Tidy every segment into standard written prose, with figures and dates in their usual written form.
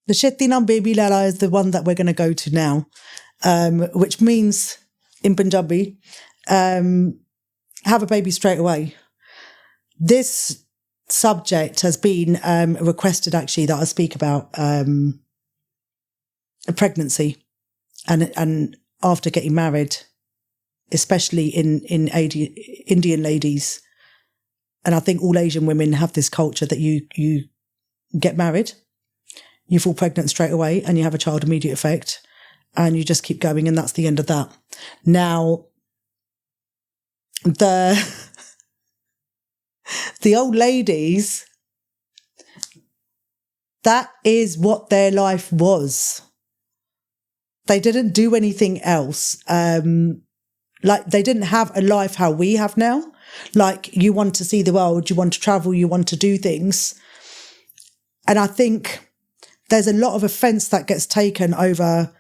The Shetti Nam Baby Lala is the one that we're going to go to now, which means in Punjabi, have a baby straight away. This subject has been requested, actually, that I speak about a pregnancy and after getting married, especially in Indian ladies. And I think all Asian women have this culture that you get married, you fall pregnant straight away, and you have a child immediate effect, and you just keep going, and that's the end of that. Now, the old ladies, that is what their life was. They didn't do anything else. Like, they didn't have a life how we have now. Like, you want to see the world, you want to travel, you want to do things. And I think there's a lot of offence that gets taken over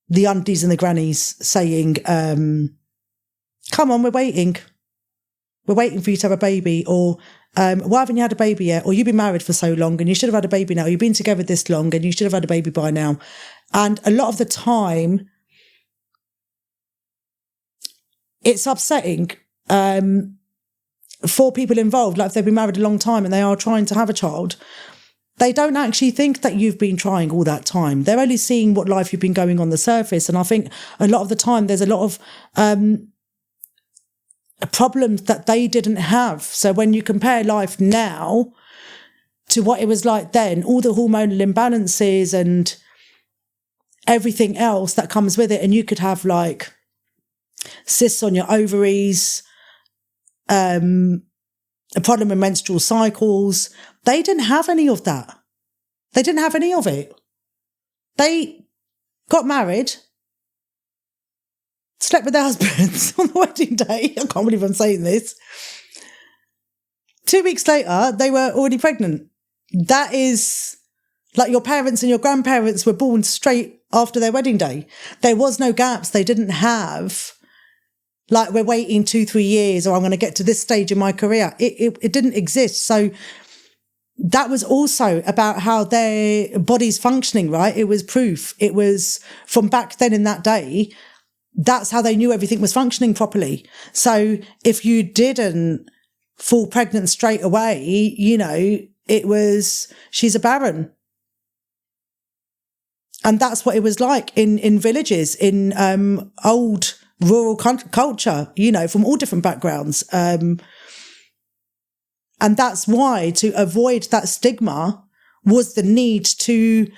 the aunties and the grannies saying, come on, we're waiting. We're waiting for you to have a baby. Or, why haven't you had a baby yet? Or you've been married for so long and you should have had a baby now. You've been together this long and you should have had a baby by now. And a lot of the time, it's upsetting for people involved. Like, if they've been married a long time and they are trying to have a child, they don't actually think that you've been trying all that time. They're only seeing what life you've been going on the surface. And I think a lot of the time there's a lot of problems that they didn't have. So when you compare life now to what it was like then, all the hormonal imbalances and everything else that comes with it, and you could have like cysts on your ovaries, a problem with menstrual cycles. They didn't have any of that. They didn't have any of it. They got married, slept with their husbands on the wedding day. I can't believe I'm saying this. 2 weeks later, they were already pregnant. That is like your parents and your grandparents were born straight after their wedding day. There was no gaps. They didn't have, like, we're waiting 2-3 years, or I'm going to get to this stage in my career. It didn't exist. So that was also about how their body's functioning, right? It was proof. It was from back then in that day. That's how they knew everything was functioning properly. So if you didn't fall pregnant straight away, you know, it was, she's a barren. And that's what it was like in villages, in old rural culture, you know, from all different backgrounds. And that's why, to avoid that stigma, was the need to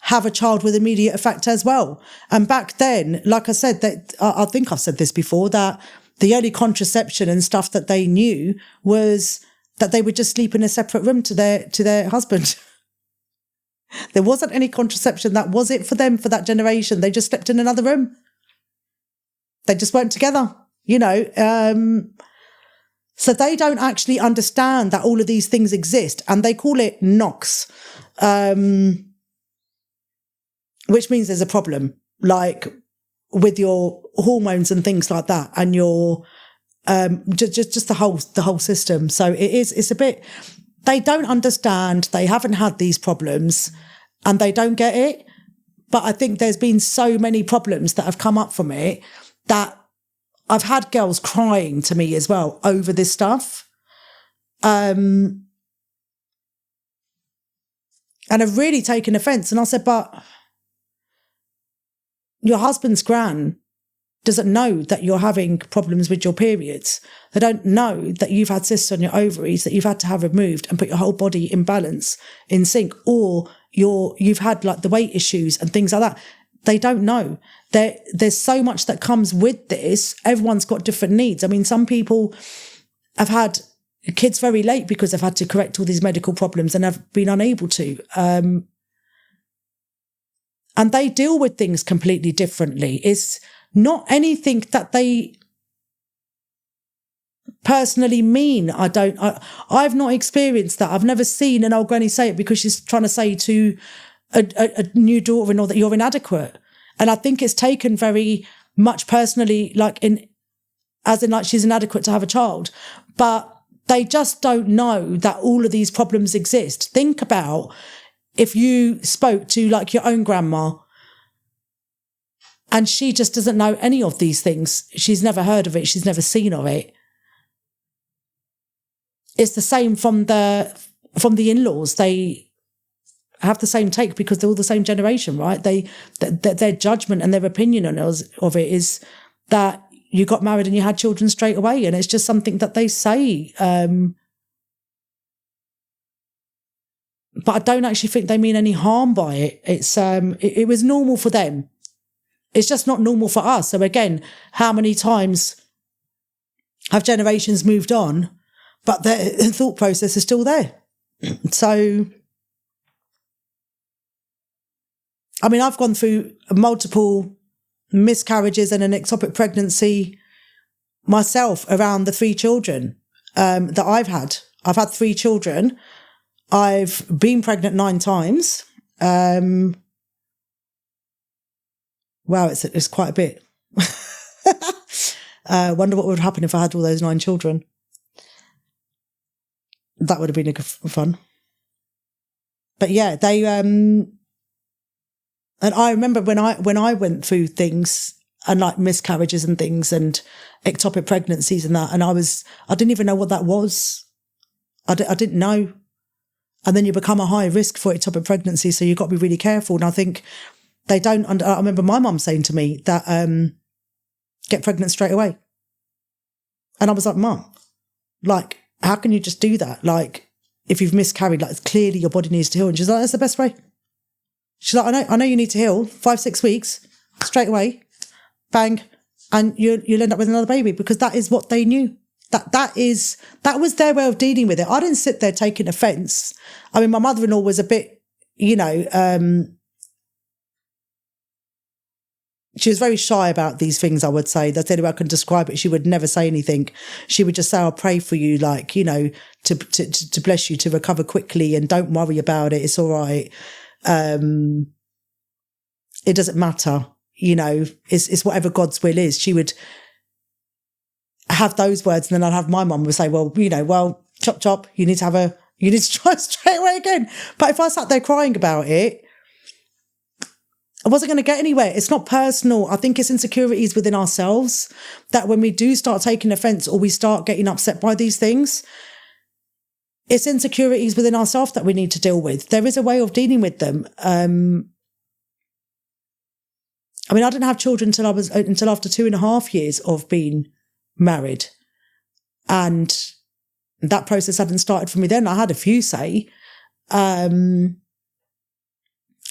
have a child with immediate effect as well. And back then, like I said, that I think I've said this before, that the only contraception and stuff that they knew was that they would just sleep in a separate room to their husband. There wasn't any contraception. That was it for them, for that generation. They just slept in another room. They just weren't together, you know. So they don't actually understand that all of these things exist, and they call it NOx, which means there's a problem, like with your hormones and things like that, and your just the whole system. So it's a bit, they don't understand, they haven't had these problems, and they don't get it. But I think there's been so many problems that have come up from it that I've had girls crying to me as well over this stuff. And I've really taken offence. And I said, but your husband's gran doesn't know that you're having problems with your periods. They don't know that you've had cysts on your ovaries that you've had to have removed and put your whole body in balance, in sync, or you've had like the weight issues and things like that. They don't know. There's so much that comes with this. Everyone's got different needs. I mean, some people have had kids very late because they've had to correct all these medical problems and have been unable to. And they deal with things completely differently. It's not anything that they personally mean. I've not experienced that. I've never seen an old granny say it because she's trying to say to a new daughter-in-law that you're inadequate. And I think it's taken very much personally, as in she's inadequate to have a child. But they just don't know that all of these problems exist. Think about if you spoke to like your own grandma and she just doesn't know any of these things, she's never heard of it, she's never seen of it. It's the same from the in-laws. They have the same take because they're all the same generation, right? Their judgment and their opinion on of it is that you got married and you had children straight away, and it's just something that they say. But I don't actually think they mean any harm by it. It's it was normal for them. It's just not normal for us. So again, how many times have generations moved on, but their thought process is still there? So, I mean, I've gone through multiple miscarriages and an ectopic pregnancy myself around the 3 children that I've had. I've had 3 children. I've been pregnant 9 times. Wow, it's quite a bit. Wonder what would happen if I had all those 9 children. That would have been fun. But yeah, they and I remember when I went through things and like miscarriages and things and ectopic pregnancies and that, and I didn't even know what that was. I didn't know. And then you become a high risk for ectopic pregnancy, so you've got to be really careful. And I think they don't. I remember my mum saying to me that get pregnant straight away, and I was like, Mum, like, how can you just do that? Like, if you've miscarried, like clearly your body needs to heal. And she's like, that's the best way. She's like, I know you need to heal 5-6 weeks straight away, bang, and you'll end up with another baby, because that is what they knew. That was their way of dealing with it. I didn't sit there taking offence. I mean, my mother-in-law was a bit, she was very shy about these things, I would say. That's the only way I can describe it. She would never say anything. She would just say, I'll pray for you, like, to bless you, to recover quickly, and don't worry about it. It's all right. It doesn't matter. It's whatever God's will is. She would have those words, and then I'd have my mum would say, well, chop, chop, you need to try straight away again. But if I sat there crying about it, I wasn't going to get anywhere. It's not personal. I think it's insecurities within ourselves that when we do start taking offence or we start getting upset by these things, it's insecurities within ourselves that we need to deal with. There is a way of dealing with them. I mean, I didn't have children until after 2.5 years of being married, and that process hadn't started for me then. I had a few say,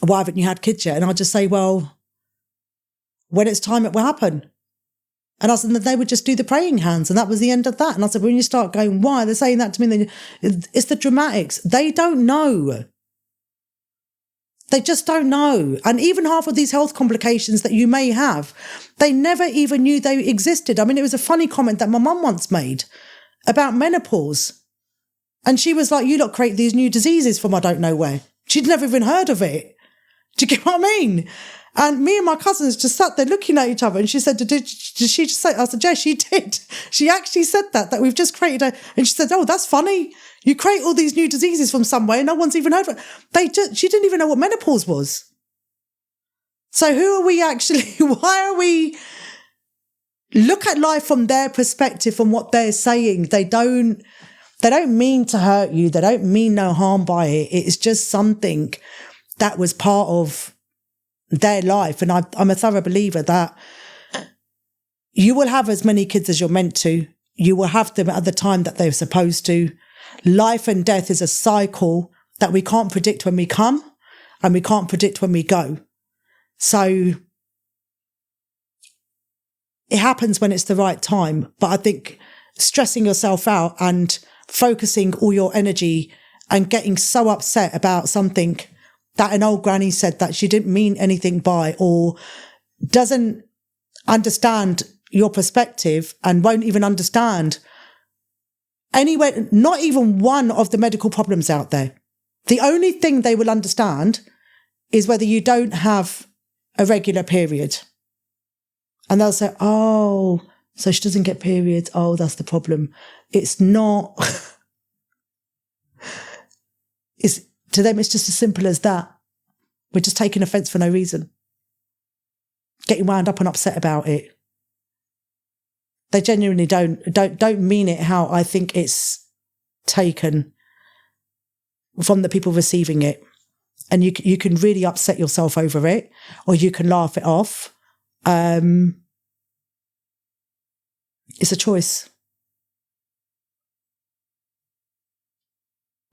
why haven't you had kids yet? And I'd just say, well, when it's time, it will happen. And I said that they would just do the praying hands, and that was the end of that. And I said, when you start going, why are they saying that to me? Then it's the dramatics. They don't know. They just don't know. And even half of these health complications that you may have, they never even knew they existed. I mean, it was a funny comment that my mum once made about menopause. And she was like, you lot create these new diseases from I don't know where. She'd never even heard of it. Do you get what I mean? And me and my cousins just sat there looking at each other, and she said, did she just say, I said, yeah, she did. She actually said that we've just created and she said, oh, that's funny. You create all these new diseases from somewhere and no one's even heard of it. She didn't even know what menopause was. So who are we actually, why are we, look at life from their perspective, from what they're saying. They don't mean to hurt you. They don't mean no harm by it. It's just something that was part of their life. And I'm a thorough believer that you will have as many kids as you're meant to. You will have them at the time that they're supposed to. Life and death is a cycle that we can't predict when we come, and we can't predict when we go. So it happens when it's the right time. But I think stressing yourself out and focusing all your energy and getting so upset about something that an old granny said that she didn't mean anything by, or doesn't understand your perspective and won't even understand anyway, not even one of the medical problems out there. The only thing they will understand is whether you don't have a regular period. And they'll say, oh, so she doesn't get periods. Oh, that's the problem. It's not. To them, it's just as simple as that. We're just taking offence for no reason. Getting wound up and upset about it. They genuinely don't mean it how I think it's taken from the people receiving it. And you can really upset yourself over it, or you can laugh it off. It's a choice.